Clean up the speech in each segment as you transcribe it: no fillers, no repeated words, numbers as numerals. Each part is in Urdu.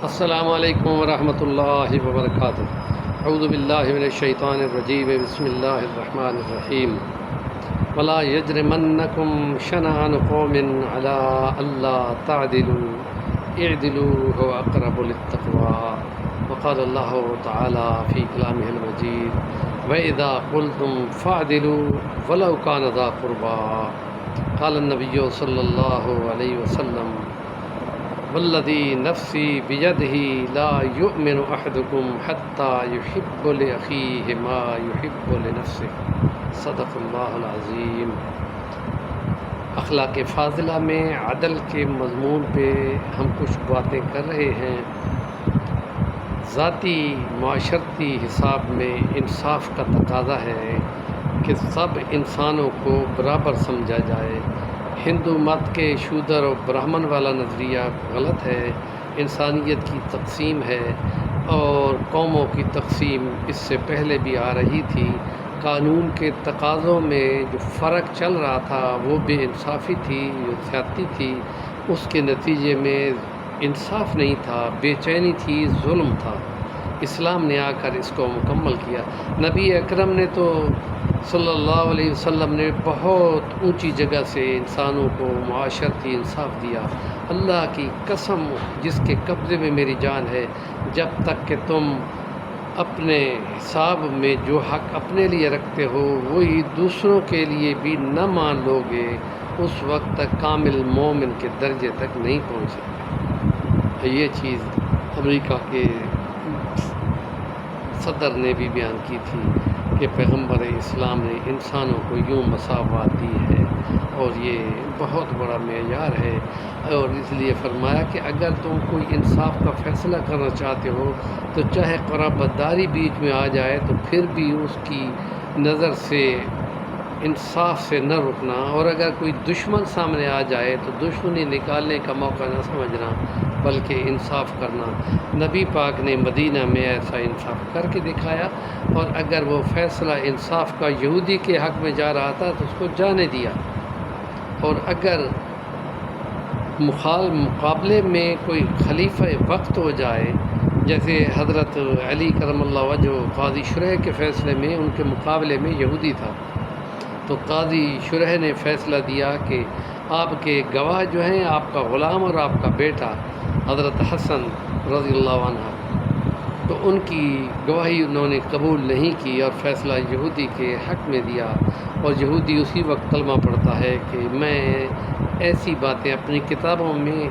السلام علیکم ورحمۃ اللہ وبرکاتہ۔ اعوذ باللہ من الشیطان الرجیم، بسم اللہ الرحمن الرحیم۔ ولا یجرمنکم شنآن قوم علی الا تعدلوا اعدلوا هو اقرب للتقوی، وقال اللہ تعالی فی کلامہ المجید وَإِذَا قُلْتُمْ فَاعْدِلُوا وَلَوْ كَانَ ذَا قُرْبَىٰ قال النبی صلی اللہ علیہ وسلم والذی نفسی بیدہ لا یؤمن احدکم حتی یحب لأخیہ ما یحب لنفسہ، صدق اللہ العظیم۔ اخلاق فاضلہ میں عدل کے مضمون پہ ہم کچھ باتیں کر رہے ہیں۔ ذاتی معاشرتی حساب میں انصاف کا تقاضا ہے کہ سب انسانوں کو برابر سمجھا جائے۔ ہندو مت کے شودر اور برہمن والا نظریہ غلط ہے۔ انسانیت کی تقسیم ہے اور قوموں کی تقسیم اس سے پہلے بھی آ رہی تھی۔ قانون کے تقاضوں میں جو فرق چل رہا تھا وہ بے انصافی تھی، جو زیادتی تھی، اس کے نتیجے میں انصاف نہیں تھا، بے چینی تھی، ظلم تھا۔ اسلام نے آ کر اس کو مکمل کیا۔ نبی اکرم نے تو صلی اللہ علیہ وسلم نے بہت اونچی جگہ سے انسانوں کو معاشرتی انصاف دیا۔ اللہ کی قسم جس کے قبضے میں میری جان ہے، جب تک کہ تم اپنے حساب میں جو حق اپنے لیے رکھتے ہو وہی دوسروں کے لیے بھی نہ مان لو گے، اس وقت تک کامل مومن کے درجے تک نہیں پہنچ سکتے۔ یہ چیز امریکہ کے صدر نے بھی بیان کی تھی کہ پیغمبر اسلام نے انسانوں کو یوں مساوات دی ہے، اور یہ بہت بڑا معیار ہے۔ اور اس لیے فرمایا کہ اگر تم کوئی انصاف کا فیصلہ کرنا چاہتے ہو تو چاہے قرابت داری بیچ میں آ جائے تو پھر بھی اس کی نظر سے انصاف سے نہ رکنا، اور اگر کوئی دشمن سامنے آ جائے تو دشمنی نکالنے کا موقع نہ سمجھنا بلکہ انصاف کرنا۔ نبی پاک نے مدینہ میں ایسا انصاف کر کے دکھایا، اور اگر وہ فیصلہ انصاف کا یہودی کے حق میں جا رہا تھا تو اس کو جانے دیا، اور اگر مقابلے میں کوئی خلیفہ وقت ہو جائے، جیسے حضرت علی کرم اللہ وجہ قاضی شرح کے فیصلے میں ان کے مقابلے میں یہودی تھا، تو قاضی شرح نے فیصلہ دیا کہ آپ کے گواہ جو ہیں آپ کا غلام اور آپ کا بیٹا حضرت حسن رضی اللہ عنہ، تو ان کی گواہی انہوں نے قبول نہیں کی اور فیصلہ یہودی کے حق میں دیا۔ اور یہودی اسی وقت کلمہ پڑھتا ہے کہ میں ایسی باتیں اپنی کتابوں میں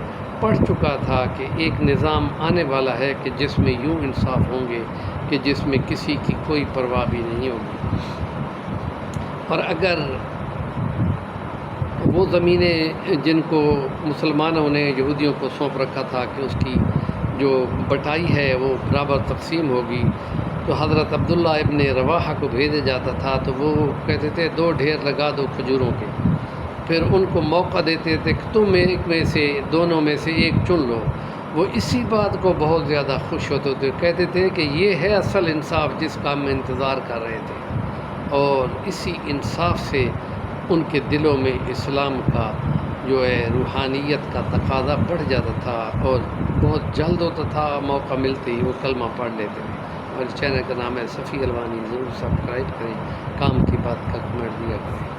پڑھ چکا تھا کہ ایک نظام آنے والا ہے کہ جس میں یوں انصاف ہوں گے کہ جس میں کسی کی کوئی پرواہ بھی نہیں ہوگی۔ اور اگر وہ زمینیں جن کو مسلمانوں نے یہودیوں کو سونپ رکھا تھا کہ اس کی جو بٹائی ہے وہ برابر تقسیم ہوگی، تو حضرت عبداللہ ابن رواحہ کو بھیجا جاتا تھا، تو وہ کہتے تھے 2 ڈھیر لگا دو کھجوروں کے، پھر ان کو موقع دیتے تھے کہ تم ایک میں سے دونوں میں سے ایک چن لو۔ وہ اسی بات کو بہت زیادہ خوش ہوتے تھے، کہتے تھے کہ یہ ہے اصل انصاف جس کا ہم انتظار کر رہے تھے۔ اور اسی انصاف سے ان کے دلوں میں اسلام کا جو ہے روحانیت کا تقاضا بڑھ جاتا تھا، اور بہت جلد ہوتا تھا، موقع ملتے ہی وہ کلمہ پڑھ لیتے تھے۔ اور چینل کا نام ہے صفی الوانی، ضرور سبسکرائب کریں، کام کی بات کا کمنٹ دیا کریں۔